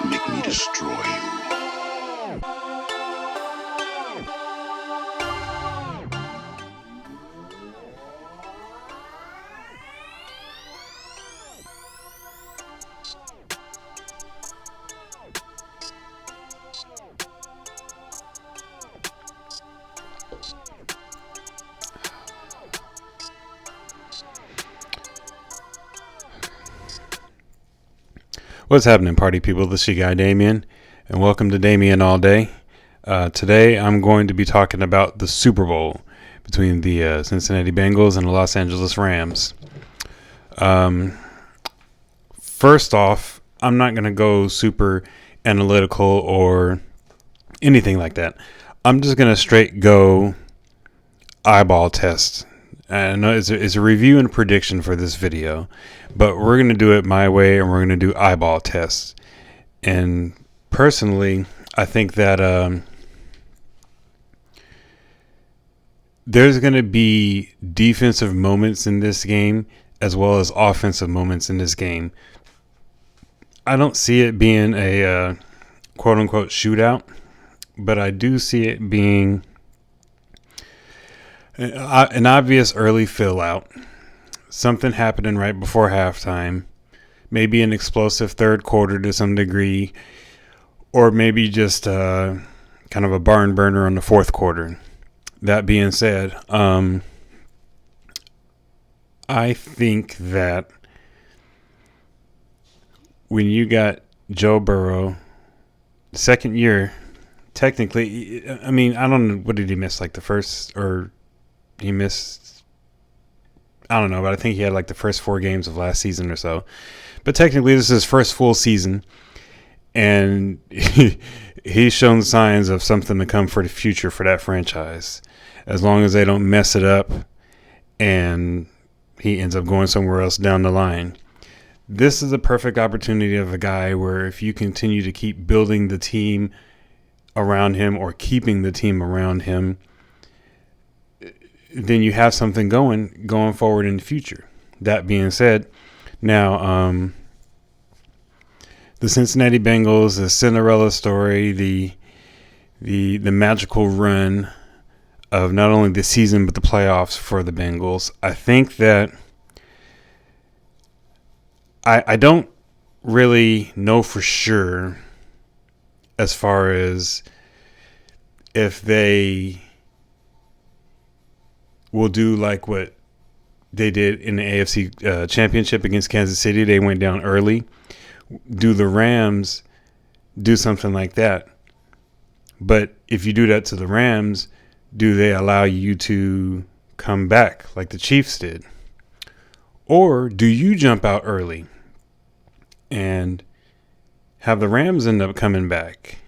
Make me destroy you. What's happening, party people? This is your guy Damien, and welcome to Damien All Day. Today I'm going to be talking about the Super Bowl between the Cincinnati Bengals and the Los Angeles Rams. First off, I'm not going to go super analytical or anything like that. I'm just going to straight go eyeball test. I know it's a review and prediction for this video, but we're going to do it my way, and we're going to do eyeball tests. And personally, I think that there's going to be defensive moments in this game as well as offensive moments in this game. I don't see it being a quote-unquote shootout, but I do see it being an obvious early fill out, something happening right before halftime, maybe an explosive third quarter to some degree, or maybe just kind of a barn burner on the fourth quarter. That being said, I think that when you got Joe Burrow, second year, technically, I mean, I don't know, what did he miss, like the first, or he missed, I don't know, but I think he had like the first 4 games of last season or so. But technically, this is his first full season, and he's shown signs of something to come for the future for that franchise. As long as they don't mess it up and he ends up going somewhere else down the line. This is a perfect opportunity of a guy where if you continue to keep building the team around him or keeping the team around him, then you have something going forward in the future. That being said, now the Cincinnati Bengals, the Cinderella story, the magical run of not only the season but the playoffs for the Bengals. I think that I don't really know for sure as far as if they will do like what they did in the AFC Championship against Kansas City. They went down early. Do the Rams do something like that? But if you do that to the Rams, do they allow you to come back like the Chiefs did? Or do you jump out early and have the Rams end up coming back?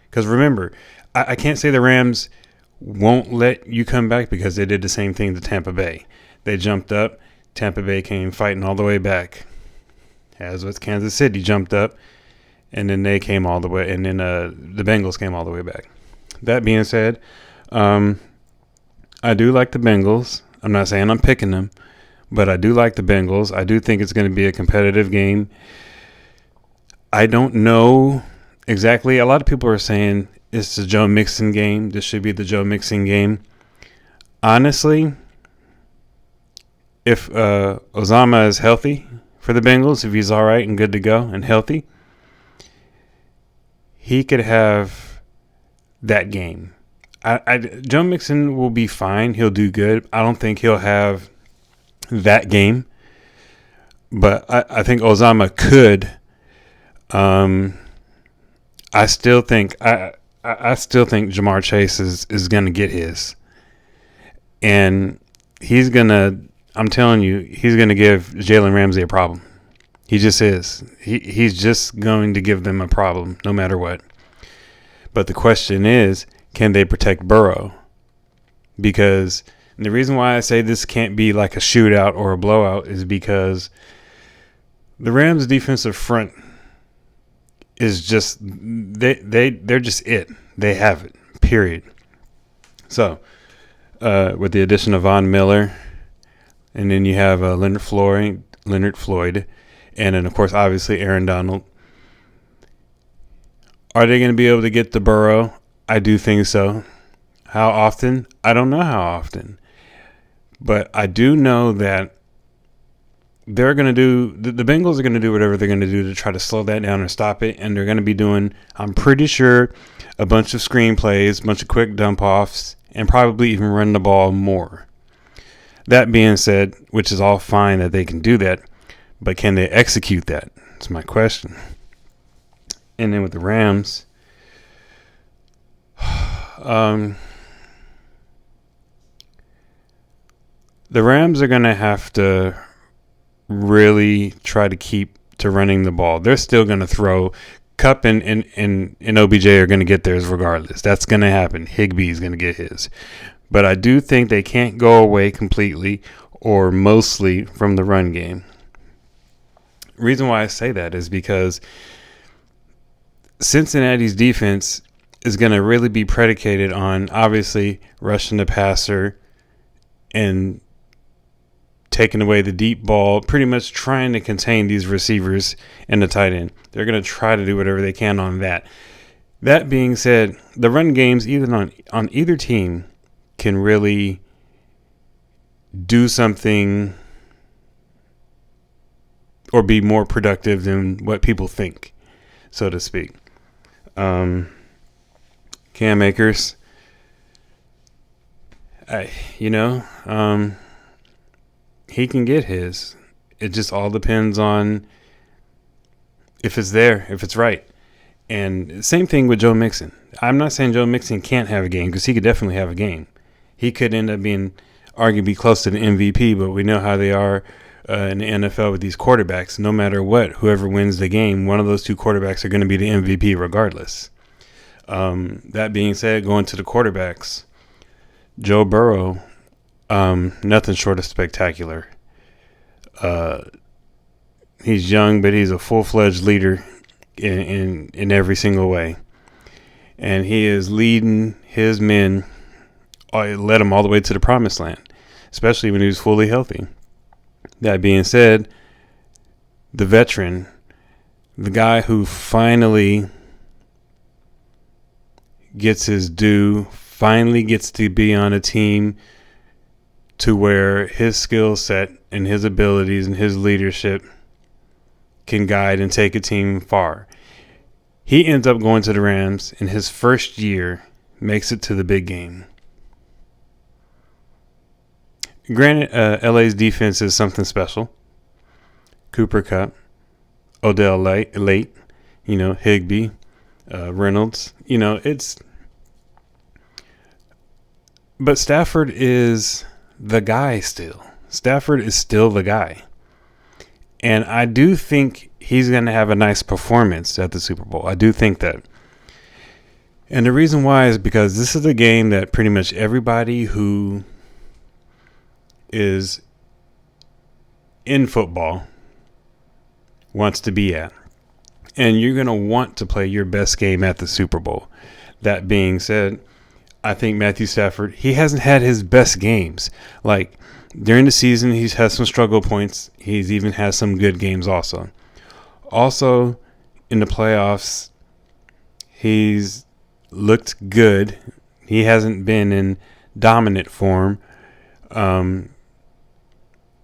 Because remember, I can't say the Rams won't let you come back because they did the same thing to Tampa Bay. They jumped up. Tampa Bay came fighting all the way back. As with Kansas City, jumped up, and then they came all the way, and then the Bengals came all the way back. That being said, I do like the Bengals. I'm not saying I'm picking them, but I do like the Bengals. I do think it's going to be a competitive game. I don't know exactly. A lot of people are saying it's the Joe Mixon game. This should be the Joe Mixon game. Honestly, if Uzomah is healthy for the Bengals, if he's all right and good to go and healthy, he could have that game. Joe Mixon will be fine. He'll do good. I don't think he'll have that game, but I think Uzomah could. I still think Jamar Chase is going to get his, and he's going to. I'm telling you, he's going to give Jalen Ramsey a problem. He just is. He's just going to give them a problem no matter what. But the question is, can they protect Burrow? Because the reason why I say this can't be like a shootout or a blowout is because the Rams' defensive front is just they're just it. They have it. Period. So with the addition of Von Miller. And then you have Leonard Floyd, and then, of course, obviously Aaron Donald. Are they going to be able to get the Burrow? I do think so. How often? I don't know how often. But I do know that they're going to do, the Bengals are going to do whatever they're going to do to try to slow that down or stop it. And they're going to be doing, I'm pretty sure, a bunch of screenplays, a bunch of quick dump offs, and probably even run the ball more. That being said, which is all fine that they can do that, but can they execute that? That's my question. And then with the Rams, the Rams are going to have to really try to keep to running the ball. They're still going to throw. Kupp and OBJ are going to get theirs regardless. That's going to happen. Higbee's going to get his. But I do think they can't go away completely or mostly from the run game. Reason why I say that is because Cincinnati's defense is going to really be predicated on obviously rushing the passer and taking away the deep ball, pretty much trying to contain these receivers and the tight end. They're going to try to do whatever they can on that. That being said, the run games either on either team can really do something or be more productive than what people think, so to speak. Cam Akers, he can get his. It just all depends on if it's there, if it's right. And same thing with Joe Mixon. I'm not saying Joe Mixon can't have a game, because he could definitely have a game. He could end up being arguably close to the MVP, but we know how they are in the NFL with these quarterbacks. No matter what, whoever wins the game, one of those two quarterbacks are going to be the MVP regardless. That being said, going to the quarterbacks, Joe Burrow, nothing short of spectacular. He's young, but he's a full-fledged leader in every single way. And he is leading his men, led them all the way to the promised land, especially when he was fully healthy. That being said, the veteran, the guy who finally gets his due, finally gets to be on a team to where his skill set and his abilities and his leadership can guide and take a team far. He ends up going to the Rams in his first year, makes it to the big game. Granted, LA's defense is something special. Cooper Kupp, Odell Late, Higbee, Reynolds, but Stafford is the guy still. Stafford is still the guy. And I do think he's going to have a nice performance at the Super Bowl. I do think that. And the reason why is because this is a game that pretty much everybody who is in football wants to be at. And you're going to want to play your best game at the Super Bowl. That being said, I think Matthew Stafford, he hasn't had his best games. Like, during the season, he's had some struggle points. He's even had some good games also. Also, in the playoffs, he's looked good. He hasn't been in dominant form.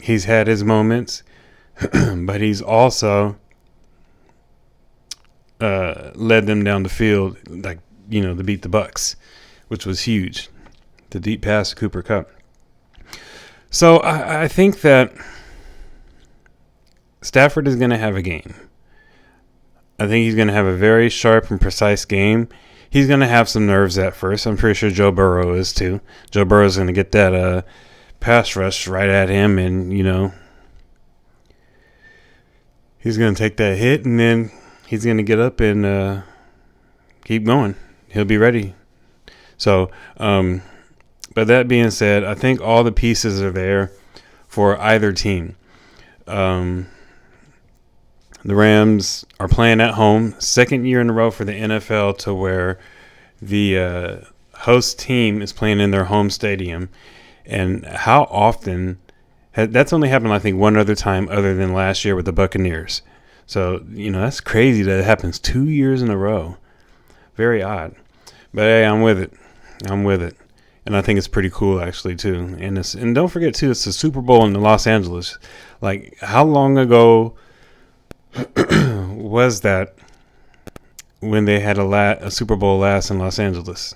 He's had his moments, but he's also led them down the field, to beat the Bucs, which was huge. The deep pass to Cooper Kupp. So I think that Stafford is going to have a game. I think he's going to have a very sharp and precise game. He's going to have some nerves at first. I'm pretty sure Joe Burrow is too. Joe Burrow is going to get that pass rush right at him, and he's going to take that hit, and then he's going to get up and keep going. He'll be ready. So, but that being said, I think all the pieces are there for either team. The Rams are playing at home, second year in a row for the NFL to where the host team is playing in their home stadium. And how often that's only happened, I think, one other time other than last year with the Buccaneers. So, that's crazy that it happens 2 years in a row. Very odd. But hey, I'm with it. I'm with it. And I think it's pretty cool, actually, too. And don't forget, too, it's the Super Bowl in Los Angeles. Like, how long ago was that when they had a Super Bowl last in Los Angeles?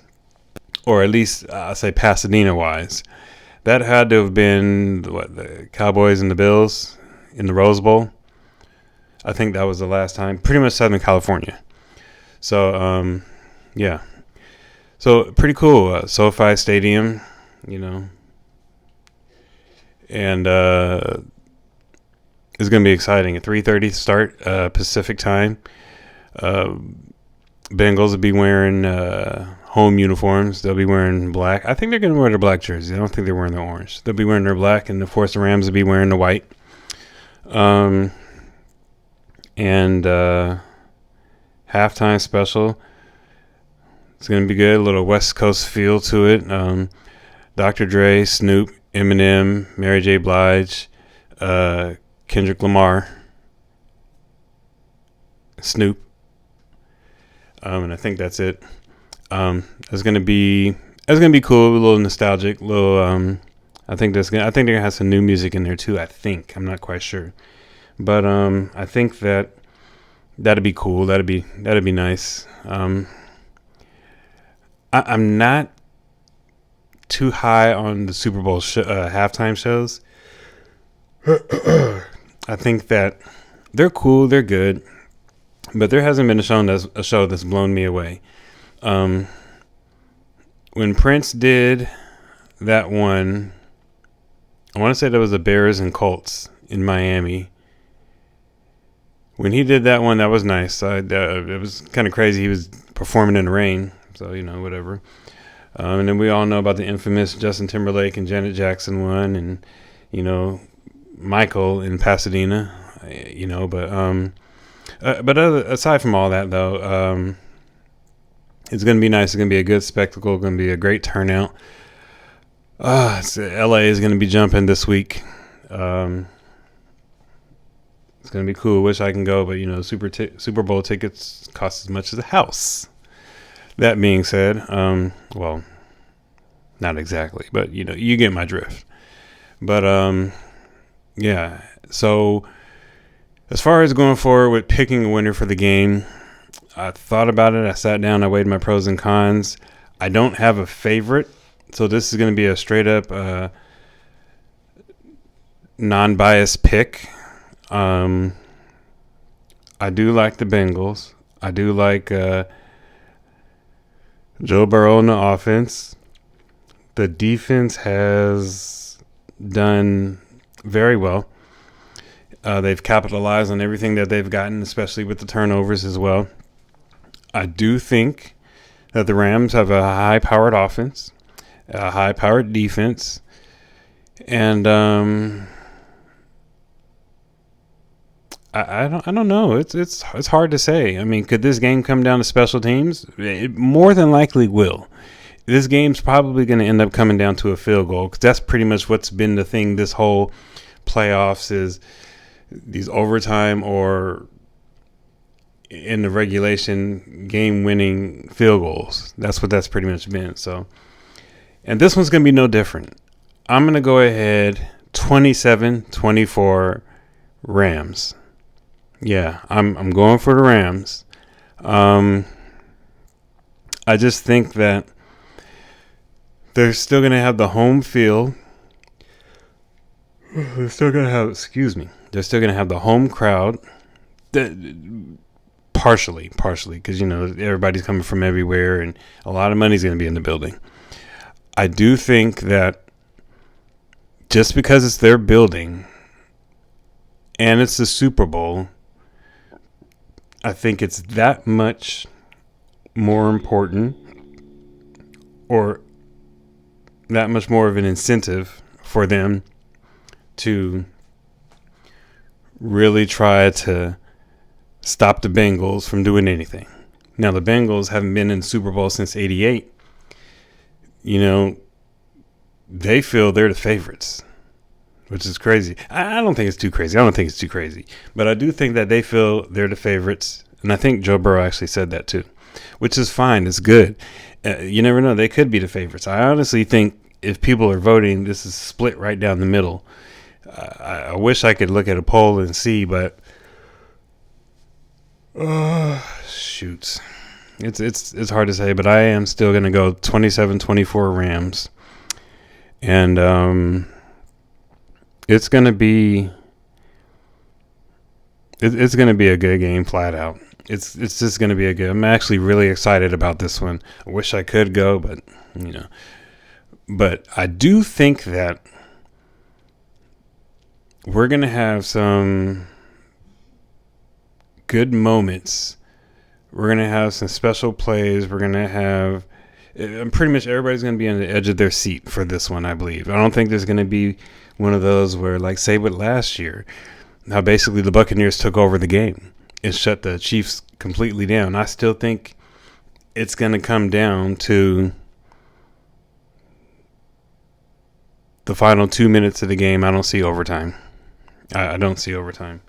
Or at least, I'll say Pasadena-wise. That had to have been, the Cowboys and the Bills in the Rose Bowl. I think that was the last time. Pretty much Southern California. So, yeah. So, pretty cool. SoFi Stadium, And it's going to be exciting. A 3:30 start Pacific time. Bengals will be wearing home uniforms. They'll be wearing black. I think they're going to wear their black jerseys. I don't think they're wearing their orange. They'll be wearing their black, and of course the Rams will be wearing the white. And halftime special. It's going to be good. A little West Coast feel to it. Dr. Dre, Snoop, Eminem, Mary J. Blige, Kendrick Lamar, Snoop. And I think that's it. It's gonna be cool, a little nostalgic, I think they're gonna have some new music in there too. I'm not quite sure, but I think that'd be cool. That'd be nice. I'm not too high on the Super Bowl halftime shows. I think that they're cool, they're good. But there hasn't been a show that's blown me away. When Prince did that one, I want to say that was the Bears and Colts in Miami. When he did that one, that was nice. It was kind of crazy. He was performing in the rain, so whatever. And then we all know about the infamous Justin Timberlake and Janet Jackson one, and Michael in Pasadena. But aside from all that, though, it's going to be nice. It's going to be a good spectacle. It's going to be a great turnout. LA is going to be jumping this week. It's going to be cool. Wish I can go, but Super Bowl tickets cost as much as a house. That being said, well, not exactly, but you get my drift. But yeah. So as far as going forward with picking a winner for the game, I thought about it. I sat down. I weighed my pros and cons. I don't have a favorite, so this is going to be a straight up non-biased pick. I do like the Bengals. I do like Joe Burrow in the offense. The defense has done very well. They've capitalized on everything that they've gotten, especially with the turnovers as well. I do think that the Rams have a high-powered offense, a high-powered defense, and I don't know. It's hard to say. I mean, could this game come down to special teams? It more than likely will. This game's probably going to end up coming down to a field goal, because that's pretty much what's been the thing this whole playoffs is. These overtime or in the regulation game-winning field goals. That's what that's pretty much been. So, and this one's going to be no different. I'm going to go ahead 27-24 Rams. Yeah, I'm going for the Rams. I just think that they're still going to have the home field. They're still going to have, they're still going to have the home crowd. Partially, because, everybody's coming from everywhere and a lot of money's going to be in the building. I do think that just because it's their building and it's the Super Bowl, I think it's that much more important or that much more of an incentive for them to really try to stop the Bengals from doing anything. Now, the Bengals haven't been in the Super Bowl since '88. They feel they're the favorites, which is crazy. I don't think it's too crazy. But I do think that they feel they're the favorites. And I think Joe Burrow actually said that too. which is fine. It's good. You never know. They could be the favorites. I honestly think if people are voting, this is split right down the middle. I wish I could look at a poll and see, but shoots. It's hard to say, but I am still going to go 27-24 Rams. And it's going to be it's going to be a good game flat out. It's just going to be a good. I'm actually really excited about this one. I wish I could go, but but I do think that we're going to have some good moments. We're going to have some special plays. We're going to have pretty much everybody's going to be on the edge of their seat for this one, I believe. I don't think there's going to be one of those where, like, say what last year, how basically the Buccaneers took over the game and shut the Chiefs completely down. I still think it's going to come down to the final 2 minutes of the game. I don't see overtime. I don't see overtime.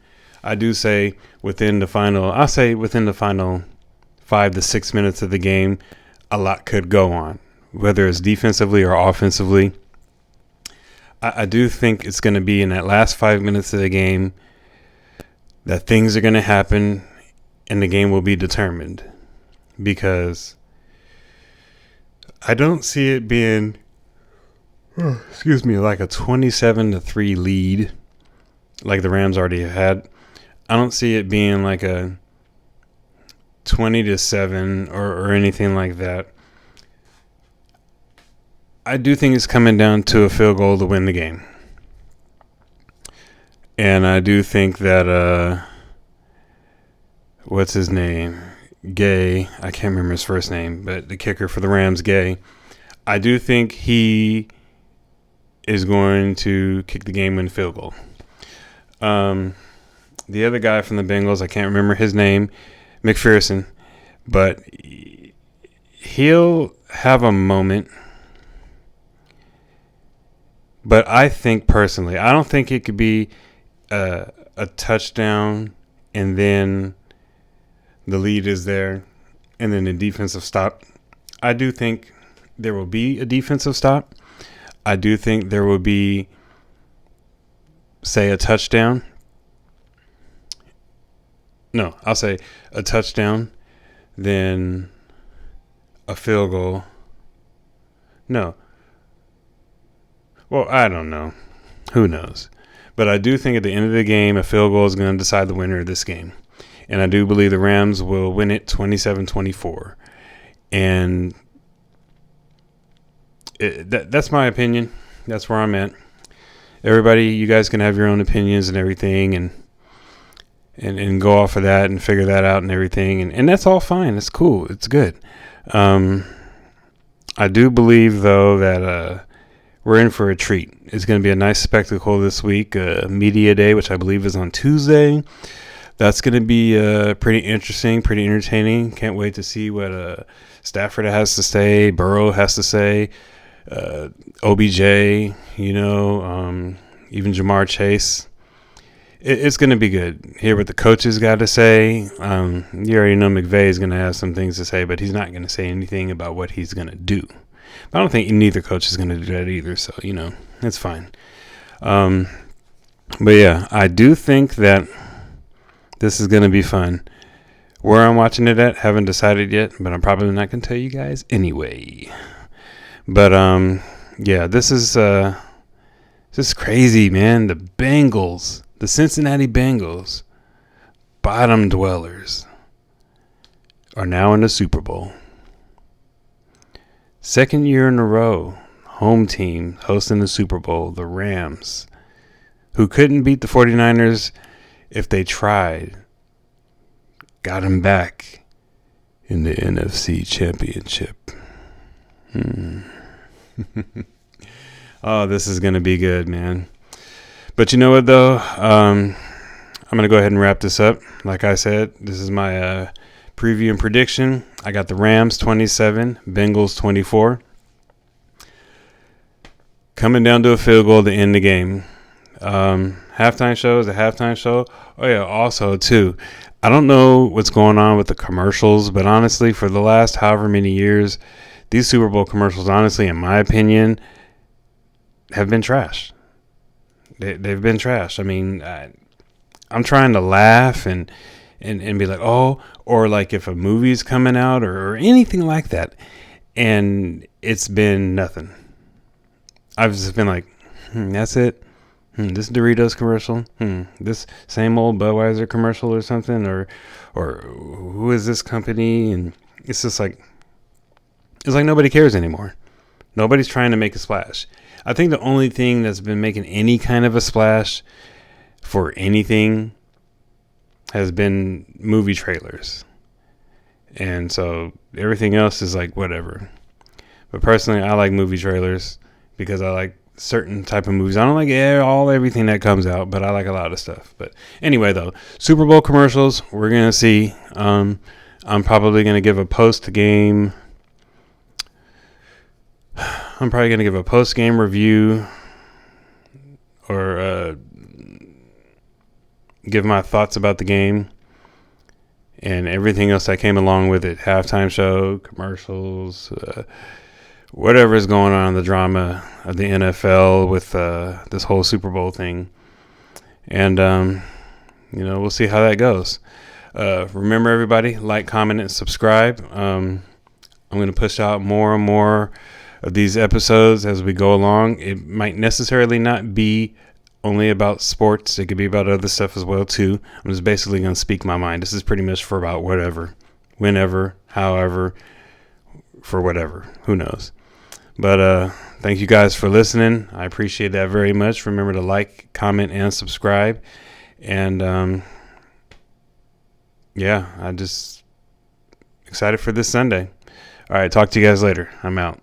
I do say within the final 5 to 6 minutes of the game, a lot could go on, whether it's defensively or offensively. I do think it's going to be in that last 5 minutes of the game that things are going to happen and the game will be determined, because I don't see it being, like a 27-3 lead like the Rams already had. I don't see it being like a 20-7 or anything like that. I do think it's coming down to a field goal to win the game. And I do think that, what's his name? Gay. I can't remember his first name, but the kicker for the Rams, Gay. I do think he is going to kick the game-winning field goal. The other guy from the Bengals, I can't remember his name, McPherson, but he'll have a moment. But I think personally, I don't think it could be a touchdown and then the lead is there and then a defensive stop. I do think there will be a defensive stop. I do think there will be, say, a touchdown. No, I'll say a touchdown, then a field goal. No. Well, I don't know. Who knows? But I do think at the end of the game, a field goal is going to decide the winner of this game. And I do believe the Rams will win it 27-24. And that's my opinion. That's where I'm at. Everybody, you guys can have your own opinions and everything, and go off of that and figure that out and everything. And that's all fine. It's cool. It's good. I do believe, though, that we're in for a treat. It's going to be a nice spectacle this week. Media Day, which I believe is on Tuesday. That's going to be pretty interesting, pretty entertaining. Can't wait to see what Stafford has to say, Burrow has to say, OBJ, even Jamar Chase. It's going to be good. Hear what the coaches got to say. You already know McVay is going to have some things to say, but he's not going to say anything about what he's going to do. But I don't think neither coach is going to do that either, so, it's fine. But, yeah, I do think that this is going to be fun. Where I'm watching it at, haven't decided yet, but I'm probably not going to tell you guys anyway. But, yeah, this is just crazy, man. The Bengals. The Cincinnati Bengals, bottom dwellers, are now in the Super Bowl. Second year in a row, home team hosting the Super Bowl, the Rams, who couldn't beat the 49ers if they tried, got them back in the NFC Championship. Oh, this is going to be good, man. But you know what, though? I'm going to go ahead and wrap this up. Like I said, this is my preview and prediction. I got the Rams 27, Bengals 24. Coming down to a field goal to end the game. Halftime show is a halftime show. Oh, yeah, also, too, I don't know what's going on with the commercials, but honestly, for the last however many years, these Super Bowl commercials, honestly, in my opinion, have been trash. They've been trash. I mean, I'm trying to laugh and be like, oh, or like if a movie's coming out or anything like that, and it's been nothing. I've just been like, that's it. This Doritos commercial. This same old Budweiser commercial or something, or who is this company? And it's just like, it's like nobody cares anymore. Nobody's trying to make a splash. I think the only thing that's been making any kind of a splash for anything has been movie trailers. And so everything else is like whatever. But personally, I like movie trailers because I like certain type of movies. I don't like everything that comes out, but I like a lot of stuff. But anyway, though, Super Bowl commercials, we're going to see. I'm probably going to give a post-game review or give my thoughts about the game and everything else that came along with it. Halftime show, commercials, whatever is going on in the drama of the NFL with this whole Super Bowl thing. And, we'll see how that goes. Remember, everybody, like, comment, and subscribe. I'm going to push out more and more of these episodes as we go along. It might necessarily not be only about sports. It could be about other stuff as well, too. I'm just basically going to speak my mind. This is pretty much for about whatever, whenever, however, for whatever. Who knows? But thank you guys for listening. I appreciate that very much. Remember to like, comment, and subscribe. And I'm just excited for this Sunday. All right, talk to you guys later. I'm out.